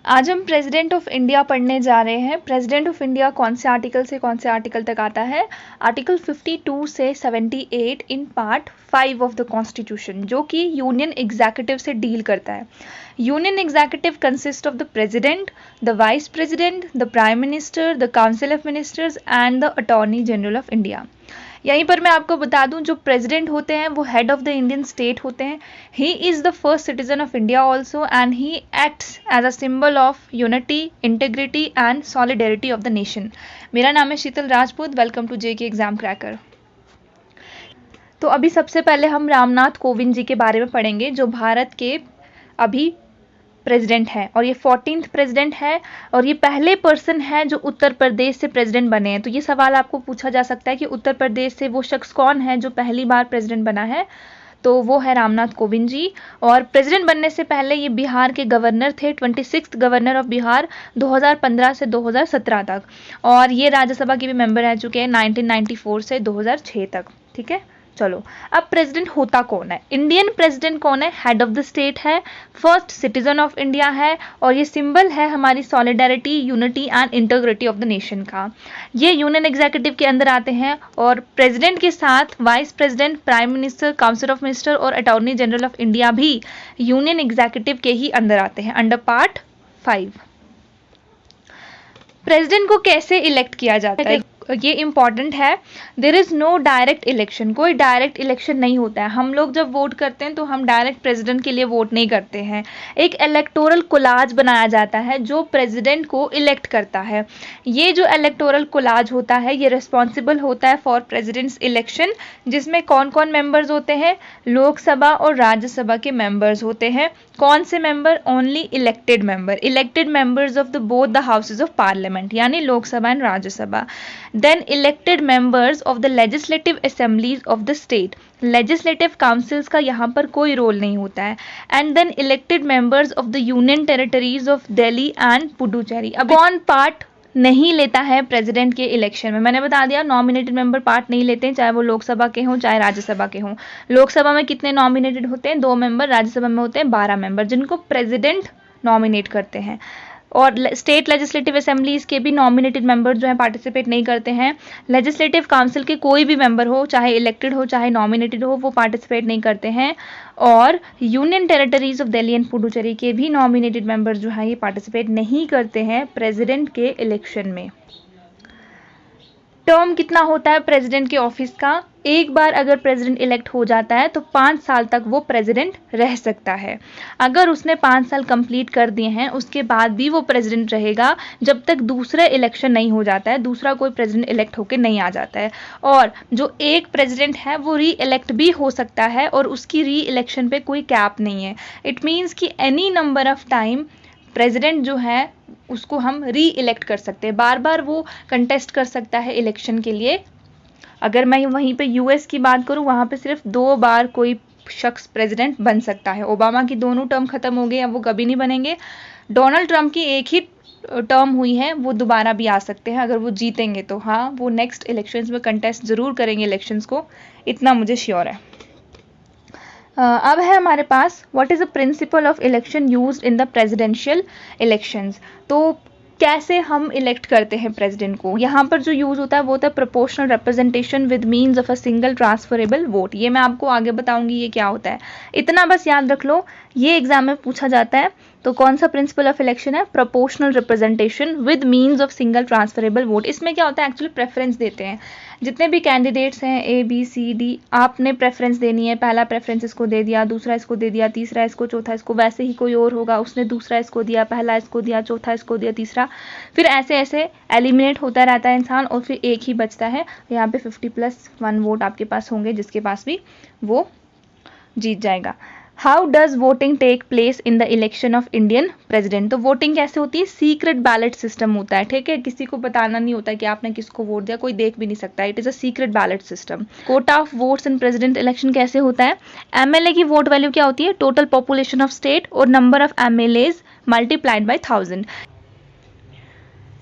आज हम president of India पढ़ने जा रहे हैं। प्रेसिडेंट ऑफ इंडिया कौन से आर्टिकल से कौन से आर्टिकल तक आता है? आर्टिकल 52 से 78 in part 5 of the constitution, जो कि यूनियन एग्जीक्यूटिव से डील करता है। Union executive consist of the president, the vice president, the prime minister, the council of ministers and the attorney general of India. यहीं पर मैं आपको बता दूं, जो प्रेसिडेंट होते हैं वो head of the Indian state होते हैं। He is the first citizen of India also and he acts as a symbol of unity, integrity and solidarity of the nation. मेरा नाम है Sheetal Rajput. Welcome to JK exam cracker. तो अभी सबसे पहले हम रामनाथ कोविंद जी के बारे में पढ़ेंगे, जो भारत के अभी प्रेसिडेंट है और ये 14th प्रेसिडेंट है और ये पहले पर्सन है जो उत्तर प्रदेश से प्रेसिडेंट बने हैं। तो ये सवाल आपको पूछा जा सकता है कि उत्तर प्रदेश से वो शख्स कौन है जो पहली बार प्रेसिडेंट बना है, तो वो है रामनाथ कोविंद जी। और प्रेसिडेंट बनने से पहले ये बिहार के गवर्नर थे, 26th गवर्नर ऑफ बिहार 2015 से 2017 तक, और ये राज्यसभा के भी मेंबर रह चुके हैं 1994 से 2006 तक। ठीक है, चलो अब प्रेसिडेंट होता कौन है? इंडियन प्रेसिडेंट कौन है? हेड ऑफ द स्टेट है, फर्स्ट सिटीजन ऑफ इंडिया है और ये सिंबल है हमारी solidarity, unity and integrity of the nation का। ये यूनियन एग्जीक्यूटिव के अंदर आते हैं और प्रेसिडेंट के साथ vice president, prime minister, council of minister और अटॉर्नी जनरल ऑफ इंडिया भी यूनियन एग्जीक्यूटिव के ही अंदर आते हैं अंडर पार्ट 5। प्रेसिडेंट को कैसे इलेक्ट किया जाता है, ये इंपॉर्टेंट है। There is no direct election, कोई डायरेक्ट इलेक्शन नहीं होता है। हम लोग जब वोट करते हैं तो हम डायरेक्ट प्रेसिडेंट के लिए वोट नहीं करते हैं। एक इलेक्टोरल कोलाज बनाया जाता है जो प्रेसिडेंट को इलेक्ट करता है। ये जो इलेक्टोरल कोलाज होता है ये रिस्पॉन्सिबल होता है फॉर प्रेसिडेंट्स इलेक्शन, जिसमें कौन कौन मेंबर्स होते हैं? लोकसभा और राज्यसभा के मेंबर्स होते हैं। कौन से member? Only elected member, elected members of the both the houses of parliament, यानी Lok Sabha and Rajya Sabha. Then elected members of the legislative assemblies of the state, legislative councils का यहाँ पर कोई रोल नहीं होता है। And then elected members of the union territories of Delhi and Puducherry। अब कौन पार्ट नहीं लेता है प्रेसिडेंट के इलेक्शन में? मैंने बता दिया, नॉमिनेटेड मेंबर पार्ट नहीं लेते हैं, चाहे वो लोकसभा के हों चाहे राज्यसभा के हों। लोकसभा में कितने नॉमिनेटेड होते हैं? 2 मेंबर। राज्यसभा में होते हैं 12 मेंबर, जिनको प्रेसिडेंट नॉमिनेट करते हैं। और स्टेट लेजिस्लेटिव असेंबलीज के भी नॉमिनेटेड मेंबर जो हैं पार्टिसिपेट नहीं करते हैं। लेजिस्लेटिव काउंसिल के कोई भी मेंबर हो, चाहे इलेक्टेड हो चाहे नॉमिनेटेड हो, वो पार्टिसिपेट नहीं करते हैं। और union territories of Delhi and Puducherry के भी नॉमिनेटेड मेंबर जो हैं ये पार्टिसिपेट नहीं करते हैं प्रेसिडेंट के इलेक्शन में। टर्म कितना होता है प्रेसिडेंट के ऑफिस का? एक बार अगर प्रेसिडेंट इलेक्ट हो जाता है तो 5 साल तक वो प्रेसिडेंट रह सकता है। अगर उसने 5 साल कंप्लीट कर दिए हैं उसके बाद भी वो प्रेसिडेंट रहेगा जब तक दूसरा इलेक्शन नहीं हो जाता है, दूसरा कोई प्रेसिडेंट इलेक्ट होकर नहीं आ जाता है। और जो एक प्रेसिडेंट है वो री इलेक्ट भी हो सकता है और उसकी री इलेक्शन पे कोई कैप नहीं है। इट मीन्स कि any number of time president जो है उसको हम री इलेक्ट कर सकते हैं, बार बार वो कंटेस्ट कर सकता है इलेक्शन के लिए। अगर मैं वहीं पे यूएस की बात करूं, वहां पे सिर्फ 2 बार कोई शख्स प्रेसिडेंट बन सकता है। ओबामा की दोनों टर्म खत्म हो गई, अब वो कभी नहीं बनेंगे। डोनाल्ड ट्रंप की एक ही टर्म हुई है, वो दोबारा भी आ सकते हैं अगर वो जीतेंगे तो। हाँ, वो नेक्स्ट इलेक्शंस में कंटेस्ट जरूर करेंगे इलेक्शंस को, इतना मुझे श्योर है। अब है हमारे पास what is the principle of election used in the presidential elections. तो कैसे हम इलेक्ट करते हैं प्रेसिडेंट को? यहाँ पर जो यूज होता है वो होता है proportional representation with means of a single transferable vote. ये मैं आपको आगे बताऊंगी ये क्या होता है, इतना बस याद रख लो, ये एग्जाम में पूछा जाता है। तो कौन सा प्रिंसिपल ऑफ इलेक्शन है? Proportional representation with means of single transferable vote. इसमें क्या होता है, एक्चुअली प्रेफरेंस देते हैं। जितने भी कैंडिडेट्स हैं ABCD, आपने प्रेफरेंस देनी है। पहला प्रेफरेंस इसको दे दिया, दूसरा इसको दे दिया, तीसरा इसको, चौथा इसको। वैसे ही कोई और होगा, उसने दूसरा इसको दिया, पहला इसको दिया, चौथा इसको दिया, तीसरा। फिर ऐसे ऐसे एलिमिनेट होता रहता है इंसान और फिर एक ही बचता है। यहाँ पे 50+1 वोट आपके पास होंगे, जिसके पास भी वो जीत जाएगा। How does voting take place in the election of Indian president? तो वोटिंग कैसे होती है? सीक्रेट बैलेट सिस्टम होता है। ठीक है, किसी को बताना नहीं होता कि आपने किसको वोट दिया, कोई देख भी नहीं सकता। It is a secret ballot system. Kota of votes in president election कैसे होता है? MLA की वोट वैल्यू क्या होती है? टोटल पॉपुलेशन ऑफ स्टेट और number of MLAs multiplied by 1000।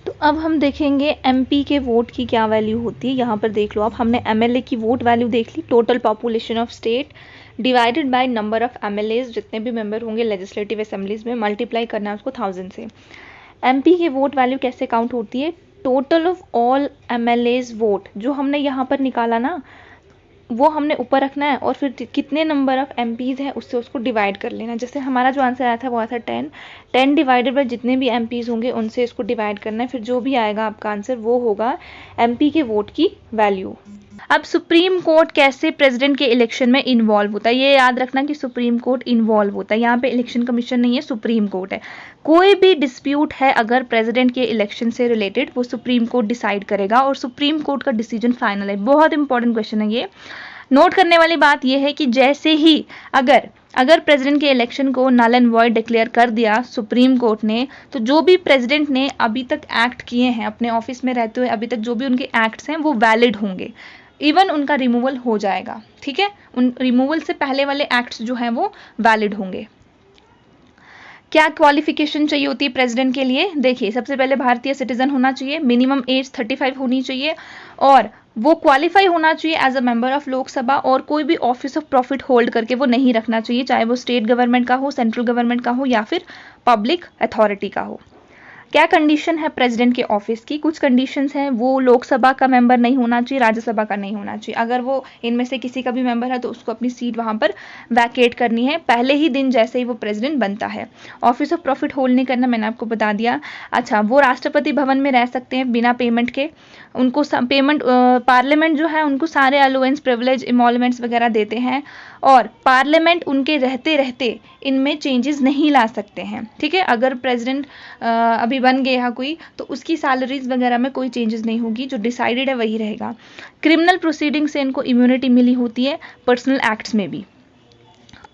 तो अब हम देखेंगे MP के वोट की क्या वैल्यू होती है। यहाँ पर देख लो आप, हमने MLA की वोट वैल्यू देख ली, total population of state, divided by number of MLAs, जितने भी मेंबर होंगे लेजिस्लेटिव असेंबलीज में, मल्टीप्लाई करना है उसको 1000 से। MP की वोट वैल्यू कैसे काउंट होती है? Total of all MLAs vote, जो हमने यहाँ पर निकाला ना, वो हमने ऊपर रखना है और फिर कितने नंबर ऑफ MPs है उससे उसको डिवाइड कर लेना। जैसे हमारा जो आंसर आया था वो आया था 10 डिवाइडेड बाय जितने भी MPs होंगे उनसे इसको डिवाइड करना है, फिर जो भी आएगा आपका आंसर वो होगा MP के वोट की वैल्यू। अब सुप्रीम कोर्ट कैसे प्रेसिडेंट के इलेक्शन में इन्वॉल्व होता है, ये याद रखना कि सुप्रीम कोर्ट इन्वॉल्व होता है, यहाँ पे इलेक्शन कमीशन नहीं है, सुप्रीम कोर्ट है। कोई भी डिस्प्यूट है अगर प्रेसिडेंट के इलेक्शन से रिलेटेड, वो सुप्रीम कोर्ट डिसाइड करेगा और सुप्रीम कोर्ट का डिसीजन फाइनल है। बहुत इंपॉर्टेंट क्वेश्चन है ये। नोट करने वाली बात यह है कि जैसे ही अगर प्रेसिडेंट के इलेक्शन को नल एंड वॉइड डिक्लेयर कर दिया सुप्रीम कोर्ट ने, तो जो भी प्रेसिडेंट ने अभी तक एक्ट किए हैं अपने ऑफिस में रहते हुए, अभी तक जो भी उनके एक्ट्स हैं वो वैलिड होंगे, इवन उनका रिमूवल हो जाएगा। ठीक है, उन रिमूवल से पहले वाले एक्ट्स जो हैं वो वैलिड होंगे। क्या क्वालिफिकेशन चाहिए होती है प्रेसिडेंट के लिए? देखिए, सबसे पहले भारतीय सिटीजन होना चाहिए, मिनिमम एज 35 होनी चाहिए और वो क्वालिफाई होना चाहिए as a member of Lok Sabha, और कोई भी ऑफिस ऑफ प्रॉफिट होल्ड करके वो नहीं रखना चाहिए, चाहे वो स्टेट गवर्नमेंट का हो, सेंट्रल गवर्नमेंट का हो या फिर पब्लिक अथॉरिटी का हो। क्या कंडीशन है प्रेसिडेंट के ऑफिस की? कुछ कंडीशंस हैं, वो लोकसभा का मेंबर नहीं होना चाहिए, राज्यसभा का नहीं होना चाहिए। अगर वो इनमें से किसी का भी मेंबर है तो उसको अपनी सीट वहां पर वैकेट करनी है पहले ही दिन जैसे ही वो प्रेसिडेंट बनता है। ऑफिस ऑफ प्रॉफिट होल्ड नहीं करना, मैंने आपको बता दिया। अच्छा, वो राष्ट्रपति भवन में रह सकते हैं बिना पेमेंट के, उनको पेमेंट, पार्लियामेंट जो है उनको सारे अलाउंस, प्रिविलेज, इमोलमेंट्स वगैरह देते हैं और पार्लियामेंट उनके रहते रहते इनमें चेंजेस नहीं ला सकते हैं। ठीक है, अगर प्रेसिडेंट अभी बन गया कोई तो उसकी सैलरीज वगैरह में कोई चेंजेस नहीं होगी, जो डिसाइडेड है वही रहेगा। क्रिमिनल प्रोसीडिंग से इनको इम्यूनिटी मिली होती है, पर्सनल एक्ट्स में भी।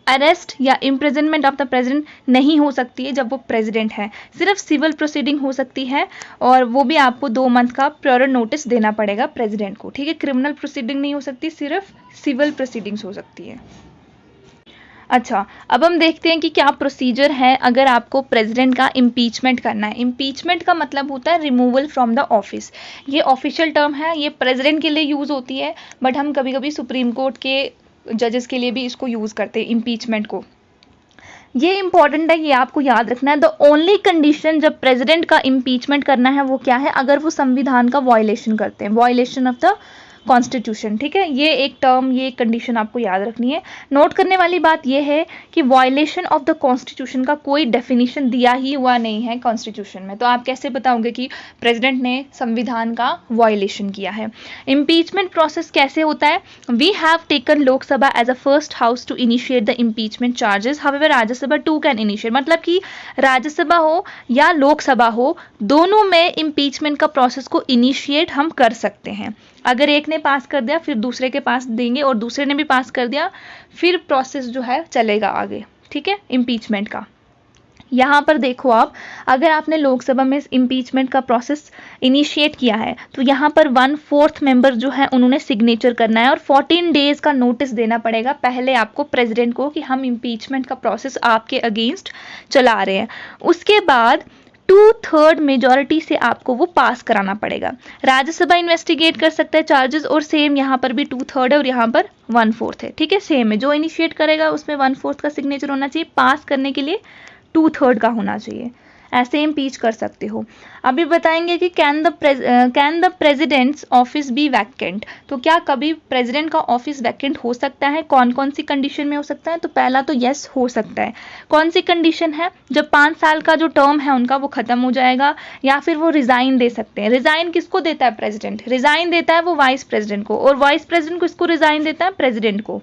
अरेस्ट या इम्प्रिजनमेंट ऑफ द प्रेसिडेंट नहीं हो सकती है जब वो प्रेसिडेंट है, सिर्फ सिविल प्रोसीडिंग हो सकती है और वो भी आपको 2 मंथ का प्रायर नोटिस देना पड़ेगा प्रेसिडेंट को। ठीक है, क्रिमिनल प्रोसीडिंग नहीं हो सकती, सिर्फ सिविल प्रोसीडिंग्स हो सकती है। अच्छा, अब हम देखते हैं कि क्या प्रोसीजर है अगर आपको प्रेसिडेंट का इम्पीचमेंट करना है। इम्पीचमेंट का मतलब होता है रिमूवल फ्रॉम द ऑफिस। ये ऑफिशियल टर्म है, ये प्रेसिडेंट के लिए यूज होती है, बट हम कभी कभी सुप्रीम कोर्ट के जजेस के लिए भी इसको यूज करते हैं इम्पीचमेंट को। ये इंपॉर्टेंट है, ये आपको याद रखना है। द ओनली कंडीशन जब प्रेसिडेंट का इम्पीचमेंट करना है वो क्या है? अगर वो संविधान का वायलेशन करते हैं, वायलेशन ऑफ द कॉन्स्टिट्यूशन। ठीक है, ये एक टर्म, ये एक कंडीशन आपको याद रखनी है। नोट करने वाली बात ये है कि वायलेशन ऑफ द कॉन्स्टिट्यूशन का कोई डेफिनेशन दिया ही हुआ नहीं है कॉन्स्टिट्यूशन में, तो आप कैसे बताओगे कि प्रेसिडेंट ने संविधान का वायलेशन किया है। इम्पीचमेंट प्रोसेस कैसे होता है? We have taken Lok Sabha as a first house to initiate the impeachment charges, however Rajya Sabha too can initiate, मतलब कि राज्यसभा हो या लोकसभा हो, दोनों में इम्पीचमेंट का प्रोसेस को इनिशिएट हम कर सकते हैं। अगर एक ने पास कर दिया फिर दूसरे के पास देंगे और दूसरे ने भी पास कर दिया, फिर प्रोसेस जो है चलेगा आगे। ठीक है, इम्पीचमेंट का। यहाँ पर देखो आप, अगर आपने लोकसभा में इम्पीचमेंट का प्रोसेस इनिशिएट किया है तो यहाँ पर 1/4 मेंबर जो है उन्होंने सिग्नेचर करना है और 14 डेज का नोटिस देना पड़ेगा पहले आपको प्रेसिडेंट को कि हम इम्पीचमेंट का प्रोसेस आपके अगेंस्ट चला रहे हैं। उसके बाद 2/3 मेजॉरिटी से आपको वो पास कराना पड़ेगा। राज्यसभा इन्वेस्टिगेट कर सकता है चार्जेस, और सेम यहाँ पर भी 2/3 है और यहाँ पर 1/4 है। ठीक है, सेम है, जो इनिशिएट करेगा उसमें 1/4 का सिग्नेचर होना चाहिए, पास करने के लिए 2/3 का होना चाहिए। ऐसे इम्पीच कर सकते हो। अभी बताएंगे कि can the president's office be vacant, तो क्या कभी प्रेसिडेंट का ऑफिस वैकेंट हो सकता है? कौन कौन सी कंडीशन में हो सकता है? तो पहला तो यस, हो सकता है। कौन सी कंडीशन है? जब 5 साल का जो टर्म है उनका वो खत्म हो जाएगा, या फिर वो रिजाइन दे सकते हैं। रिजाइन किसको देता है प्रेसिडेंट? रिजाइन देता है वो वाइस प्रेसिडेंट को, और वाइस प्रेसिडेंट किसको रिजाइन देता है? प्रेसिडेंट को।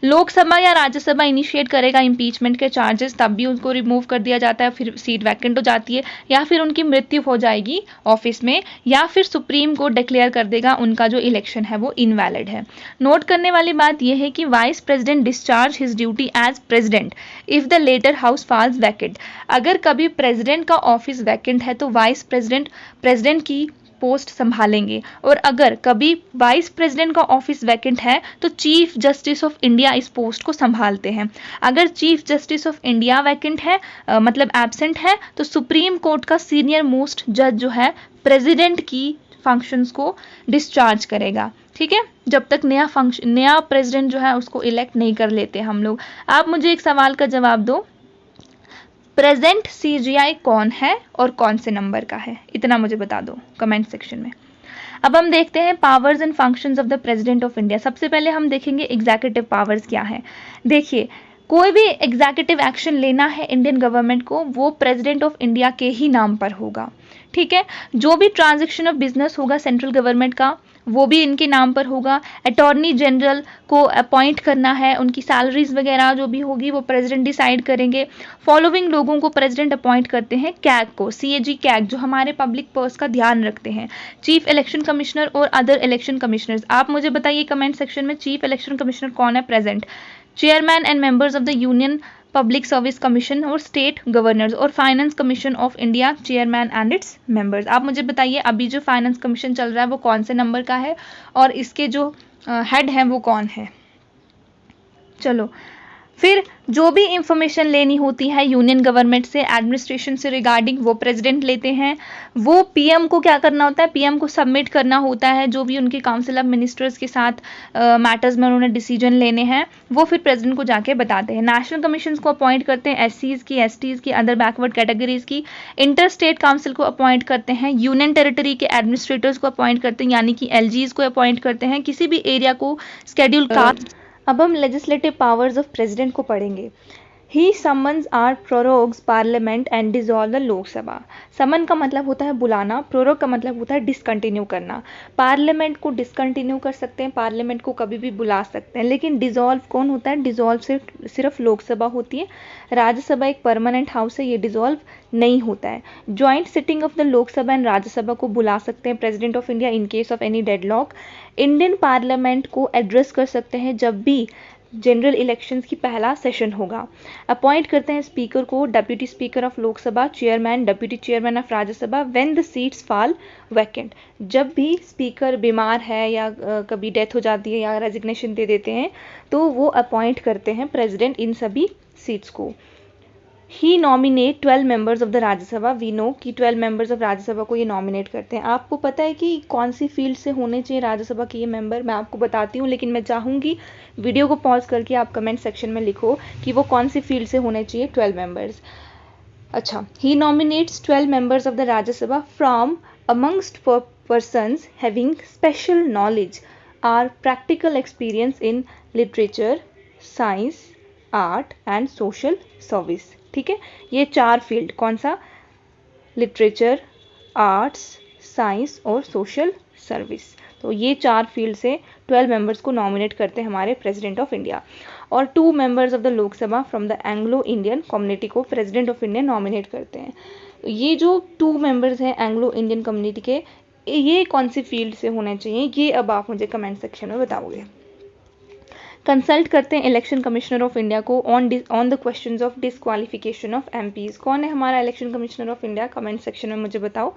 लोकसभा या राज्यसभा इनिशिएट करेगा इम्पीचमेंट के चार्जेस, तब भी उनको रिमूव कर दिया जाता है, फिर सीट वैकेंट हो जाती है, या फिर उनकी मृत्यु हो जाएगी ऑफिस में, या फिर सुप्रीम कोर्ट डिक्लेयर कर देगा उनका जो इलेक्शन है वो इनवैलिड है। नोट करने वाली बात यह है कि vice president discharge his duty as president if the latter house falls vacant. अगर कभी प्रेसिडेंट का ऑफिस वैकेंट है तो वाइस प्रेसिडेंट की पोस्ट संभालेंगे, और अगर कभी वाइस प्रेसिडेंट का ऑफिस वैकेंट है तो चीफ जस्टिस ऑफ इंडिया इस पोस्ट को संभालते हैं। अगर chief justice of India vacant है, मतलब एब्सेंट है, तो सुप्रीम कोर्ट का सीनियर मोस्ट जज जो है प्रेसिडेंट की फंक्शंस को डिस्चार्ज करेगा। ठीक है, जब तक नया प्रेसिडेंट जो है उसको इलेक्ट नहीं कर लेते हम लोग। आप मुझे एक सवाल का जवाब दो, प्रेजेंट CGI कौन है और कौन से नंबर का है, इतना मुझे बता दो कमेंट सेक्शन में। अब हम देखते हैं powers and functions of the president of India. सबसे पहले हम देखेंगे एग्जीक्यूटिव पावर्स क्या है। देखिए, कोई भी एग्जीक्यूटिव एक्शन लेना है इंडियन गवर्नमेंट को, वो प्रेसिडेंट ऑफ इंडिया के ही नाम पर होगा। ठीक है, जो भी ट्रांजैक्शन ऑफ बिजनेस होगा सेंट्रल गवर्नमेंट का, वो भी इनके नाम पर होगा। अटॉर्नी जनरल को अपॉइंट करना है, उनकी सैलरीज वगैरह जो भी होगी वो प्रेसिडेंट डिसाइड करेंगे। फॉलोइंग लोगों को प्रेसिडेंट अपॉइंट करते हैं, कैग को, CAG कैग, जो हमारे पब्लिक पर्स का ध्यान रखते हैं, चीफ इलेक्शन कमिश्नर और अदर इलेक्शन कमिश्नर्स। आप मुझे बताइए कमेंट सेक्शन में, चीफ इलेक्शन कमिश्नर कौन है present? Chairman and members of the union public service commission और स्टेट गवर्नर्स, और finance commission of India chairman and its members. आप मुझे बताइए अभी जो फाइनेंस कमीशन चल रहा है वो कौन से नंबर का है और इसके जो हेड हैं वो कौन है। चलो, फिर जो भी इंफॉर्मेशन लेनी होती है यूनियन गवर्नमेंट से, एडमिनिस्ट्रेशन से रिगार्डिंग, वो प्रेसिडेंट लेते हैं। वो पीएम को क्या करना होता है, पीएम को सबमिट करना होता है, जो भी उनके काउंसिल ऑफ मिनिस्टर्स के साथ मैटर्स में उन्होंने डिसीजन लेने हैं वो फिर प्रेसिडेंट को जाके बताते हैं। नेशनल कमीशन को अपॉइंट करते हैं, SCs की, STs की, अदर बैकवर्ड कैटेगरीज की। इंटर स्टेट काउंसिल को अपॉइंट करते हैं, यूनियन टेरिटरी के एडमिनिस्ट्रेटर्स को अपॉइंट करते हैं, यानी कि LGs को अपॉइंट करते हैं, किसी भी एरिया को शेड्यूल कास्ट। अब हम लेजिस्लेटिव पावर्स ऑफ प्रेसिडेंट को पढ़ेंगे। He summons or prorogues parliament and dissolve the Lok Sabha. Summon का मतलब होता है बुलाना, प्रोरोग का मतलब होता है डिसकंटिन्यू करना। पार्लियामेंट को डिसकंटिन्यू कर सकते हैं, पार्लियामेंट को कभी भी बुला सकते हैं, लेकिन डिसॉल्व कौन होता है? डिसॉल्व सिर्फ लोकसभा होती है। राज्यसभा एक परमानेंट हाउस है, ये डिसॉल्व नहीं होता है। Joint sitting of the Lok Sabha and Rajya Sabha को बुला सकते हैं president of India in case of any deadlock. Indian parliament को एड्रेस कर सकते हैं जब भी जनरल इलेक्शंस की पहला सेशन होगा। अपॉइंट करते हैं स्पीकर को, deputy speaker of Lok Sabha, chairman, deputy chairman of Rajya Sabha, when the seats fall vacant. जब भी स्पीकर बीमार है या कभी डेथ हो जाती है या रेजिग्नेशन दे देते हैं तो वो अपॉइंट करते हैं प्रेसिडेंट इन सभी सीट्स को। He nominate 12 members of the Rajya Sabha. We know कि 12 मेंबर्स ऑफ राज्यसभा को ये नॉमिनेट करते हैं। आपको पता है कि कौन सी फील्ड से होने चाहिए राज्यसभा के ये मेंबर? मैं आपको बताती हूँ, लेकिन मैं चाहूँगी वीडियो को पॉज करके आप कमेंट सेक्शन में लिखो कि वो कौन सी फील्ड से होने चाहिए 12 मेंबर्स। अच्छा, he nominates 12 members of the Rajya Sabha from amongst persons having special knowledge or practical experience in literature, science, art and social service. ठीक है, ये 4 फील्ड, कौन सा? लिटरेचर, आर्ट्स, साइंस और सोशल सर्विस। तो ये 4 फील्ड से 12 मेंबर्स को नॉमिनेट करते हैं हमारे प्रेसिडेंट ऑफ इंडिया। और 2 members of the Lok Sabha from the Anglo Indian community को प्रेसिडेंट ऑफ इंडिया नॉमिनेट करते हैं। ये जो 2 मेंबर्स हैं एंग्लो इंडियन कम्युनिटी के, ये कौन सी फील्ड से होने चाहिए, ये अब आप मुझे कमेंट सेक्शन में बताओगे। कंसल्ट करते हैं इलेक्शन कमिश्नर ऑफ इंडिया को on the questions of disqualification of MPs। कौन है हमारा election commissioner of India? Comment section में मुझे बताओ।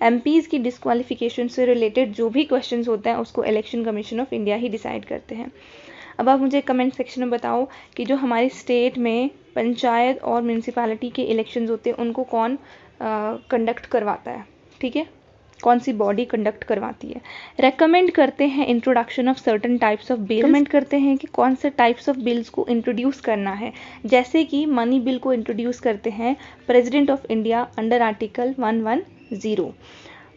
MPs की डिस्क्वालिफिकेशन से रिलेटेड जो भी क्वेश्चंस होते हैं उसको election commission of India he decide करते हैं। अब आप मुझे कमेंट सेक्शन में बताओ कि जो हमारी स्टेट में पंचायत और म्यूनसिपैलिटी के इलेक्शंस होते हैं उनको कौन कंडक्ट करवाता है? ठीक है, कौन सी बॉडी कंडक्ट करवाती है। रेकमेंड करते हैं introduction of certain types of bill. Recommend करते हैं कि कौन से टाइप्स ऑफ बिल्स को इंट्रोड्यूस करना है, जैसे कि मनी बिल को इंट्रोड्यूस करते हैं president of India under article 110।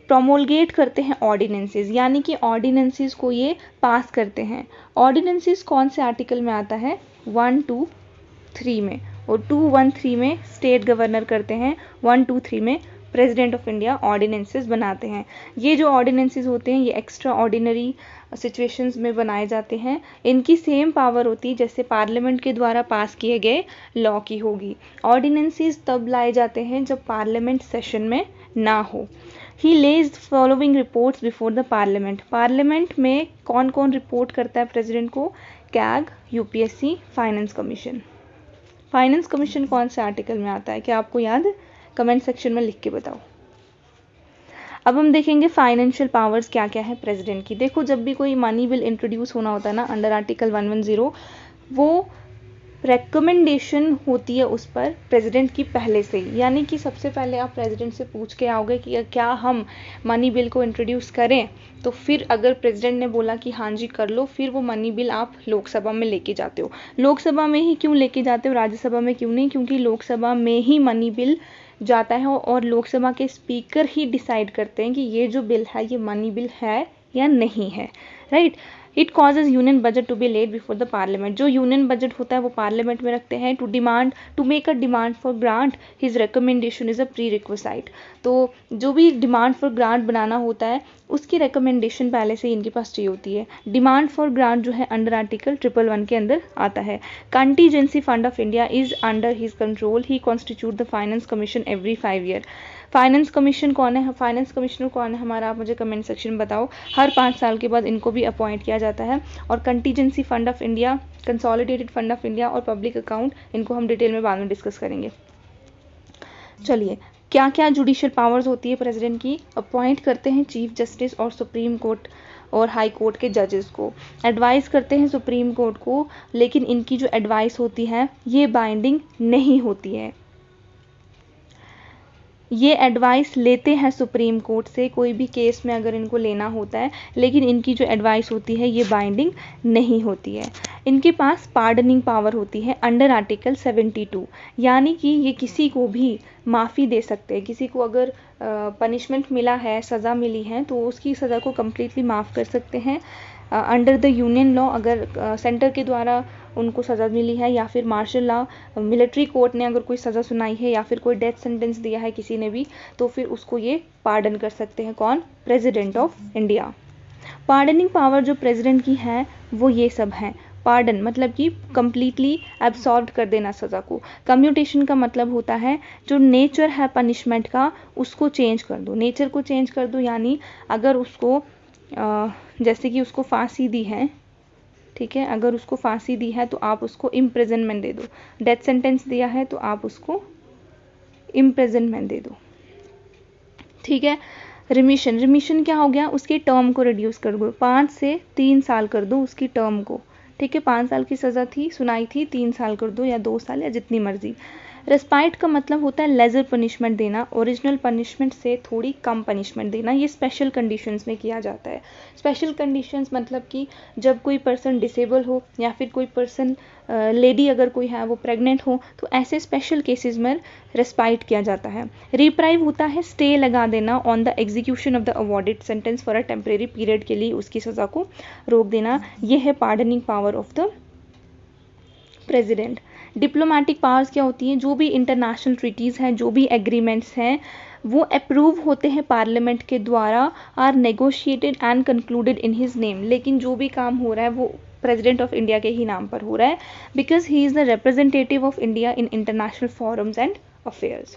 Promulgate करते हैं ऑर्डिनेंसेस, यानी कि ऑर्डिनेंसेस को ये पास करते हैं। ऑर्डिनेंसेस कौन से आर्टिकल में आता है? 123 में, और 213 में स्टेट गवर्नर करते हैं, 123 में प्रेसिडेंट ऑफ इंडिया ऑर्डिनेंसेस बनाते हैं। ये जो ऑर्डिनेंसेस होते हैं ये एक्स्ट्रा ऑर्डिनरी सिचुएशंस में बनाए जाते हैं। इनकी सेम पावर होती है जैसे पार्लियामेंट के द्वारा पास किए गए लॉ की होगी। ऑर्डिनेंसेस तब लाए जाते हैं जब पार्लियामेंट सेशन में ना हो। He lays following reports before the parliament. Parliament में कौन कौन रिपोर्ट करता है प्रेसिडेंट को? CAG, UPSC, finance commission. Finance commission कौन से आर्टिकल में आता है, क्या आपको याद है? कमेंट सेक्शन में लिख के बताओ। अब हम देखेंगे फाइनेंशियल पावर्स क्या क्या है प्रेसिडेंट की। देखो, जब भी कोई मनी बिल इंट्रोड्यूस होना होता है ना अंडर आर्टिकल 110, वो रिकमेंडेशन होती है उस पर प्रेसिडेंट की पहले से ही, यानी कि सबसे पहले आप प्रेसिडेंट से पूछ के आओगे कि क्या हम मनी बिल को इंट्रोड्यूस करें, तो फिर अगर प्रेसिडेंट ने बोला कि हाँ जी कर लो, फिर वो मनी बिल आप लोकसभा में लेके जाते हो। लोकसभा में ही क्यों लेके जाते हो, राज्यसभा में क्यों नहीं? क्योंकि लोकसभा में ही मनी बिल जाता है और लोकसभा के स्पीकर ही डिसाइड करते हैं कि ये जो बिल है ये मनी बिल है या नहीं है, right. It causes union budget to be laid before the parliament. जो यूनियन बजट होता है वो पार्लियामेंट में रखते हैं to make a demand for grant his recommendation is a prerequisite. तो जो भी डिमांड फॉर ग्रांट बनाना होता है उसकी रिकमेंडेशन पहले से ही इनके पास चाहिए होती है। डिमांड फॉर ग्रांट जो है अंडर आर्टिकल 111 के अंदर आता है। Contingency fund of India is under his control, he constitute the finance commission every 5 year. Finance commission कौन है, फाइनेंस कमिश्नर कौन है हमारा, आप मुझे कमेंट सेक्शन में बताओ। हर 5 साल के बाद इनको भी अपॉइंट किया जाता है। और contingency fund of India, consolidated fund of India और पब्लिक अकाउंट, इनको हम डिटेल में बाद में डिस्कस करेंगे। चलिए, क्या क्या जुडिशियल पावर्स होती है प्रेसिडेंट की? अपॉइंट करते हैं चीफ जस्टिस और सुप्रीम कोर्ट और हाई कोर्ट के जजेस को, एडवाइस करते हैं सुप्रीम कोर्ट को, लेकिन इनकी जो एडवाइस होती है ये बाइंडिंग नहीं होती है। ये एडवाइस लेते हैं सुप्रीम कोर्ट से कोई भी केस में अगर इनको लेना होता है, लेकिन इनकी जो एडवाइस होती है ये बाइंडिंग नहीं होती है। इनके पास पार्डनिंग पावर होती है अंडर आर्टिकल 72, यानी कि ये किसी को भी माफ़ी दे सकते हैं। किसी को अगर पनिशमेंट मिला है, सज़ा मिली है, तो उसकी सज़ा को कम्प्लीटली माफ़ कर सकते हैं अंडर द यूनियन लॉ। अगर सेंटर के द्वारा उनको सज़ा मिली है या फिर मार्शल लॉ, मिलिट्री कोर्ट ने अगर कोई सज़ा सुनाई है या फिर कोई डेथ सेंटेंस दिया है किसी ने भी, तो फिर उसको ये पार्डन कर सकते हैं। कौन? President of India. Pardoning power जो प्रेसिडेंट की है वो ये सब हैं। पार्डन मतलब कि कंप्लीटली एब्सॉर्ब कर देना सज़ा को। कम्यूटेशन का मतलब होता है जो नेचर है पनिशमेंट का उसको चेंज कर दो, नेचर को चेंज कर दो। यानी अगर उसको जैसे कि उसको फांसी दी है, ठीक है, अगर उसको फांसी दी है तो आप उसको इम्प्रिजनमेंट दे दो। डेथ सेंटेंस दिया है तो आप उसको इम्प्रिजनमेंट दे दो, ठीक है। रिमिशन, रिमिशन क्या हो गया? उसके टर्म को रिड्यूस कर दो, 5 से 3 साल कर दो उसकी टर्म को, ठीक है। 5 साल की सज़ा थी, सुनाई थी, 3 साल कर दो या 2 साल या जितनी मर्जी। रेस्पाइट का मतलब होता है लेजर पनिशमेंट देना, ओरिजिनल पनिशमेंट से थोड़ी कम पनिशमेंट देना। ये स्पेशल कंडीशंस में किया जाता है। स्पेशल कंडीशंस मतलब कि जब कोई पर्सन डिसेबल हो या फिर कोई पर्सन लेडी अगर कोई है वो प्रेग्नेंट हो, तो ऐसे स्पेशल केसेस में रेस्पाइट किया जाता है। रिप्राइव होता है स्टे लगा देना on the execution of the awarded sentence for a temporary period के लिए उसकी सज़ा को रोक देना। यह है pardoning power of the president. Diplomatic powers क्या होती हैं? जो भी इंटरनेशनल ट्रीटीज़ हैं, जो भी एग्रीमेंट्स हैं, वो अप्रूव होते हैं पार्लियामेंट के द्वारा, are negotiated and concluded in his name. लेकिन जो भी काम हो रहा है वो प्रेसिडेंट ऑफ इंडिया के ही नाम पर हो रहा है, because he is the representative of India in international forums and affairs.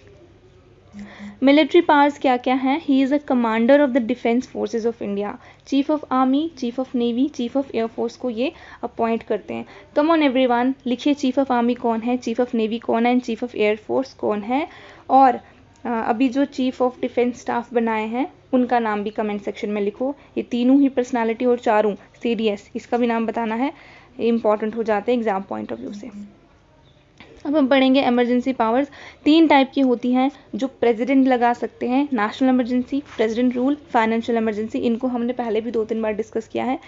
Military powers क्या क्या हैं? He is a commander of the defence forces of India. Chief of army, chief of navy, chief of air force को ये appoint करते हैं। Come on everyone, लिखिए chief of army कौन है, चीफ ऑफ नेवी कौन है एंड चीफ ऑफ एयरफोर्स कौन है। और अभी जो चीफ ऑफ डिफेंस स्टाफ बनाए हैं उनका नाम भी कमेंट सेक्शन में लिखो। ये तीनों ही पर्सनालिटी और चारों CDS, इसका भी नाम बताना है, इंपॉर्टेंट हो जाते हैं एग्जाम पॉइंट ऑफ व्यू से। अब हम पढ़ेंगे इमरजेंसी पावर्स। 3 टाइप की होती हैं जो प्रेसिडेंट लगा सकते हैं: national emergency, president rule, financial emergency. इनको हमने पहले भी 2-3 बार डिस्कस किया है।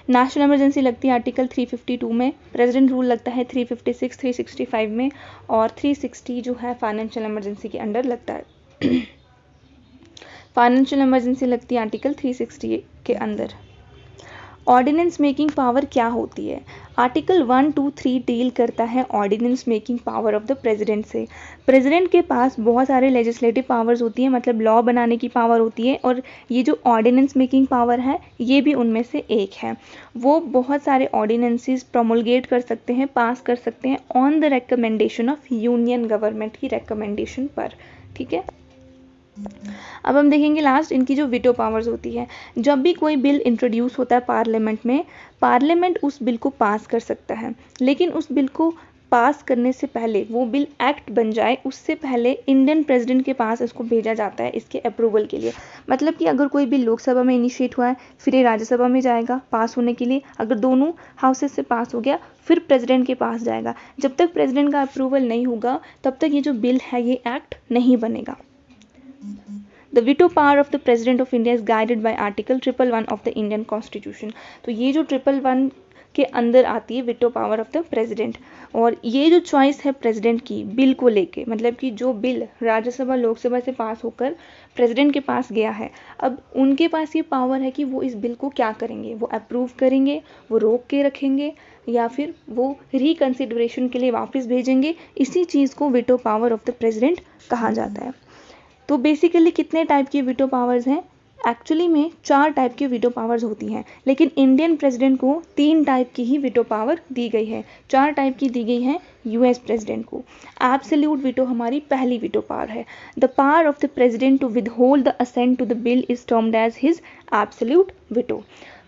नेशनल इमरजेंसी लगती है आर्टिकल 352 में, प्रेसिडेंट रूल लगता है 356, 365 में, और 360 जो है फाइनेंशियल इमरजेंसी के अंडर लगता है। फाइनेंशियल इमरजेंसी लगती है आर्टिकल 360 के अंदर। ऑर्डिनेंस मेकिंग पावर क्या होती है? आर्टिकल 1, 2, 3 डील करता है ordinance making power of the president से। प्रेसिडेंट के पास बहुत सारे लेजिस्लेटिव पावर्स होती हैं, मतलब लॉ बनाने की पावर होती है, और ये जो ऑर्डिनेंस मेकिंग पावर है ये भी उनमें से एक है। वो बहुत सारे ऑर्डिनेंसेस प्रोमulgate कर सकते हैं, पास कर सकते हैं on the recommendation of union government की रिकमेंडेशन पर, ठीक है। अब हम देखेंगे लास्ट इनकी जो वीटो पावर्स होती है। जब भी कोई बिल इंट्रोड्यूस होता है पार्लियामेंट में, पार्लियामेंट उस बिल को पास कर सकता है, लेकिन उस बिल को पास करने से पहले, वो बिल एक्ट बन जाए उससे पहले इंडियन प्रेसिडेंट के पास इसको भेजा जाता है इसके अप्रूवल के लिए। मतलब कि अगर कोई बिल लोकसभा में इनिशिएट हुआ है, फिर ये राज्यसभा में जाएगा पास होने के लिए, अगर दोनों हाउसेस से पास हो गया फिर प्रेसिडेंट के पास जाएगा। जब तक प्रेसिडेंट का अप्रूवल नहीं होगा तब तक ये जो बिल है ये एक्ट नहीं बनेगा। The veto power of the President of India is guided by Article 111 of the Indian Constitution। तो ये जो 111 के अंदर आती है विटो पावर ऑफ द प्रेसिडेंट। और ये जो चॉइस है प्रेसिडेंट की बिल को लेके, मतलब कि जो बिल राज्यसभा लोकसभा से पास होकर प्रेसिडेंट के पास गया है, अब उनके पास ये पावर है कि वो इस बिल को क्या करेंगे, वो अप्रूव करेंगे, वो रोक के रखेंगे, या फिर वो रिकंसिडरेशन के लिए वापस भेजेंगे। इसी चीज़ को विटो पावर ऑफ द प्रेसिडेंट कहा जाता है। तो बेसिकली कितने टाइप की वीटो पावर्स हैं? एक्चुअली में 4 टाइप की वीटो पावर्स होती हैं, लेकिन इंडियन प्रेसिडेंट को 3 टाइप की ही वीटो पावर दी गई है। 4 टाइप की दी गई है यूएस प्रेसिडेंट को। एब्सोल्यूट वीटो हमारी पहली वीटो पावर है। The power of the president to withhold the assent to the bill is termed as his absolute veto.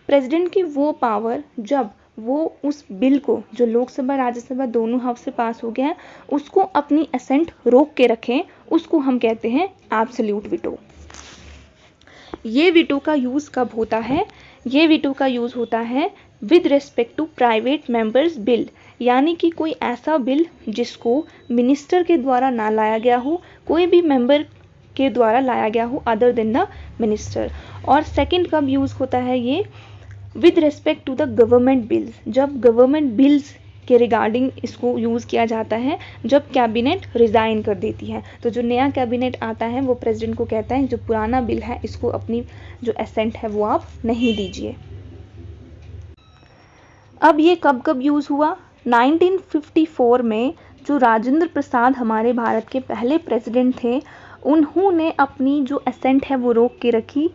President की वो पावर जब वो उस बिल को जो लोकसभा राज्यसभा दोनों हाउस से पास हो गया है उसको अपनी असेंट रोक के रखें, उसको हम कहते हैं एब्सोल्यूट वीटो। ये वीटो का यूज़ कब होता है? ये वीटो का यूज़ होता है with respect to private members bill, यानी कि कोई ऐसा बिल जिसको मिनिस्टर के द्वारा ना लाया गया हो, कोई भी मेंबर के द्वारा लाया गया हो अदर देन द मिनिस्टर। और सेकंड कब यूज़ होता है ये? With respect to the government bills, जब गवर्नमेंट बिल्स के रिगार्डिंग इसको यूज़ किया जाता है, जब कैबिनेट रिज़ाइन कर देती है। तो जो नया कैबिनेट आता है वो प्रेसिडेंट को कहता है जो पुराना बिल है इसको अपनी जो एसेंट है वो आप नहीं दीजिए। अब ये कब कब यूज़ हुआ? 1954 में जो राजेंद्र प्रसाद हमारे भारत के पहले प्रेसिडेंट थे, उन्होंने अपनी जो एसेंट है वो रोक के रखी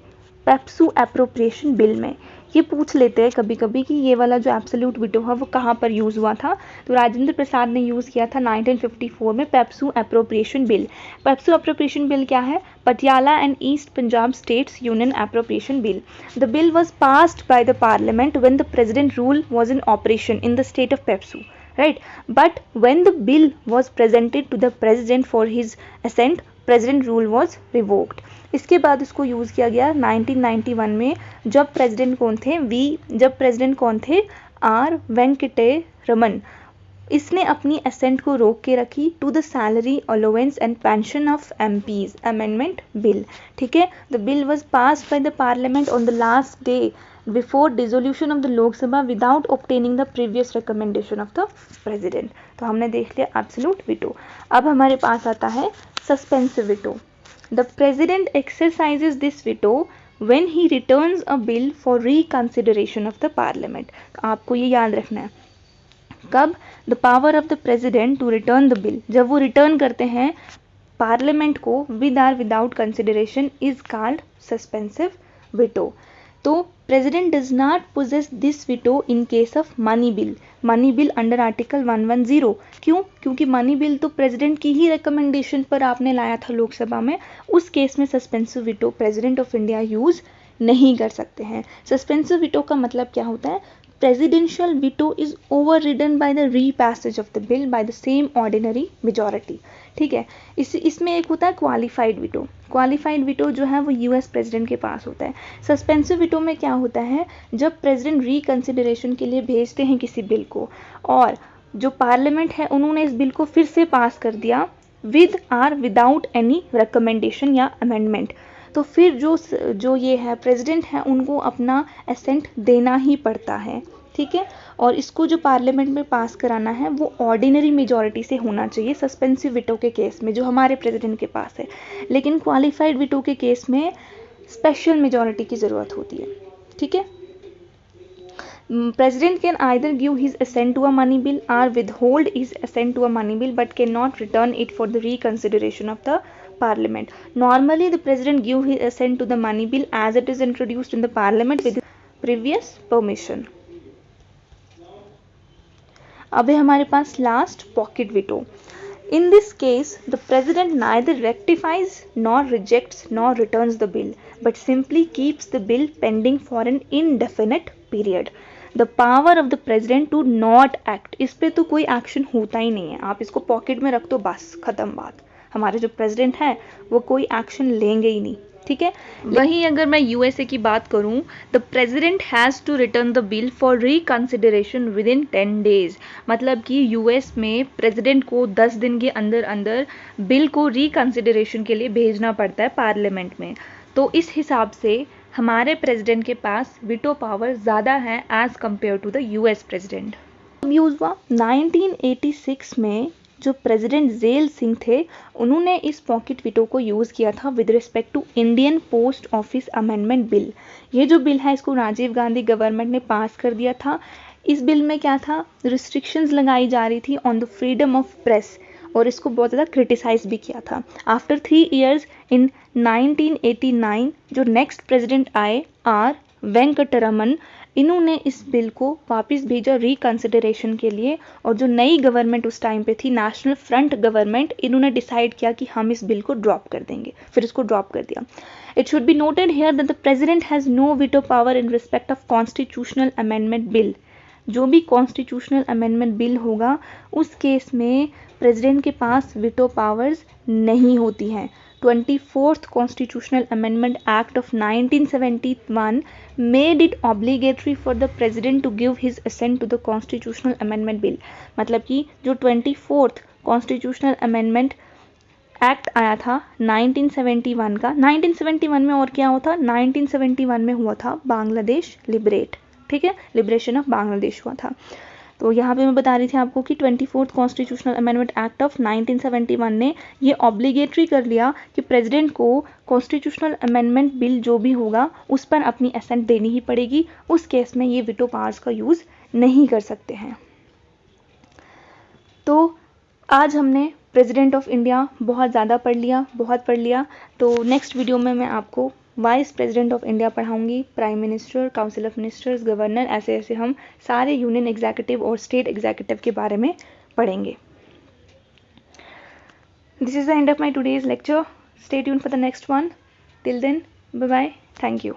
पेप्सू एप्रोप्रिएशन बिल में। ये पूछ लेते हैं कभी कभी कि ये वाला जो एब्सोल्यूट वीटो है वो कहाँ पर यूज़ हुआ था। तो राजेंद्र प्रसाद ने यूज़ किया था 1954 में PEPSU appropriation bill. PEPSU appropriation bill क्या है? Patiala and east Punjab states union appropriation bill. The bill was passed by the parliament when the president rule was in operation in the state of PEPSU, right? But when the bill was presented to the president for his assent, president rule was revoked। इसके बाद इसको use किया गया 1991 में, जब president कौन थे? R Venkataraman. इसने अपनी असेंट को रोक के रखी to the salary allowance and pension of MPs amendment bill. ठीक है, the bill was passed by the parliament on the last day before dissolution of the Lok Sabha without obtaining the previous recommendation of the president. तो हमने देख लिया absolute veto. अब हमारे पास आता है suspensive veto. The president exercises this veto when he returns a bill for reconsideration of the parliament। आपको ये याद रखना है। कब? The power of the president to return the bill, जब वो रिटर्न करते हैं पार्लियामेंट को with or without consideration, is called suspensive veto. तो president does not possess this veto in case of money bill under article 110। क्यों? क्योंकि money bill तो president की ही रिकमेंडेशन पर आपने लाया था लोकसभा में, उस केस में suspensive veto president of India use नहीं कर सकते हैं। सस्पेंसिव वीटो का मतलब क्या होता है? presidential veto is overridden by the repassage of the bill by the same ordinary majority। ठीक है, इसमें एक होता है क्वालिफाइड वीटो। क्वालिफाइड वीटो जो है वो यूएस प्रेसिडेंट के पास होता है। सस्पेंसिव वीटो में क्या होता है? जब प्रेसिडेंट रिकंसिडरेशन के लिए भेजते हैं किसी बिल को और जो पार्लियामेंट है उन्होंने इस बिल को फिर से पास कर दिया with or without any recommendation या अमेंडमेंट, तो फिर जो ये है प्रेसिडेंट है उनको अपना एसेंट देना ही पड़ता है। ठीक है, और इसको जो पार्लियामेंट में पास कराना है वो ऑर्डिनरी मेजॉरिटी से होना चाहिए सस्पेंसिव वीटो के केस में जो हमारे प्रेसिडेंट के पास है। लेकिन क्वालिफाइड वीटो के केस में स्पेशल मेजॉरिटी की ज़रूरत होती है। ठीक है, President can either give his assent to a money bill or withhold his assent to a money bill but cannot return it for the reconsideration of the parliament। Normally the president give his assent to the money bill as it is introduced in the parliament with previous permission। अब है हमारे पास last pocket veto. In this case, the president neither rectifies nor rejects nor returns the bill, but simply keeps the bill pending for an indefinite period। The power of the president to not act, इस पे तो कोई action होता ही नहीं है, आप इसको pocket में रख दो, बस खत्म बात। हमारे जो प्रेसिडेंट हैं वो कोई एक्शन लेंगे ही नहीं, ठीक है। वहीं अगर मैं यूएसए की बात करूं, the president has to return the bill for reconsideration within 10 days, मतलब कि यूएस में प्रेसिडेंट को 10 दिन के अंदर अंदर बिल को रिकंसिडरेशन के लिए भेजना पड़ता है पार्लियामेंट में। तो इस हिसाब से हमारे प्रेसिडेंट के पास वीटो पावर ज़्यादा है as compare to the US president. अब यूज़ हुआ 1986 में जो प्रेसिडेंट जेल सिंह थे उन्होंने इस पॉकेट वीटो को यूज़ किया था with respect to Indian post office amendment bill. ये जो बिल है इसको राजीव गांधी गवर्नमेंट ने पास कर दिया था। इस बिल में क्या था, रिस्ट्रिक्शंस लगाई जा रही थी on the freedom of press और इसको बहुत ज़्यादा क्रिटिसाइज भी किया था। आफ्टर 3 ईयर्स इन 1989 जो नेक्स्ट प्रेसिडेंट आए आर वेंकटरमन, इन्होंने इस बिल को वापस भेजा रिकंसिडरेशन के लिए, और जो नई गवर्नमेंट उस टाइम पे थी नेशनल फ्रंट गवर्नमेंट, इन्होंने डिसाइड किया कि हम इस बिल को ड्रॉप कर देंगे, फिर इसको ड्रॉप कर दिया। It should be noted here that the president has no veto power in respect of constitutional amendment bill. जो भी कॉन्स्टिट्यूशनल अमेंडमेंट बिल होगा उस केस में प्रेसिडेंट के पास वीटो पावर्स नहीं होती हैं। 24th Constitutional Amendment Act of 1971 made it obligatory for the President to give his assent to the Constitutional Amendment Bill। मतलब कि जो 24th Constitutional Amendment Act आया था 1971 का, 1971 में और क्या हुआ था, 1971 में हुआ था बांग्लादेश लिबरेट, ठीक है, लिबरेशन ऑफ बांग्लादेश हुआ था। तो यहाँ पे मैं बता रही थी आपको कि 24th constitutional amendment act of 1971 ने ये ऑब्लिगेटरी कर लिया कि प्रेसिडेंट को कॉन्स्टिट्यूशनल अमेंडमेंट बिल जो भी होगा उस पर अपनी असेंट देनी ही पड़ेगी, उस केस में ये वीटो पावर्स का यूज़ नहीं कर सकते हैं। तो आज हमने प्रेसिडेंट ऑफ इंडिया बहुत ज़्यादा पढ़ लिया। तो नेक्स्ट वीडियो में मैं आपको वाइस प्रेसिडेंट ऑफ इंडिया पढ़ाऊंगी, prime minister, council of ministers, governor, ऐसे ऐसे हम सारे यूनियन एग्जीक्यूटिव और स्टेट एग्जीक्यूटिव के बारे में पढ़ेंगे। This is the end of my today's lecture. Stay tuned for the next one. Till then, bye bye, thank you.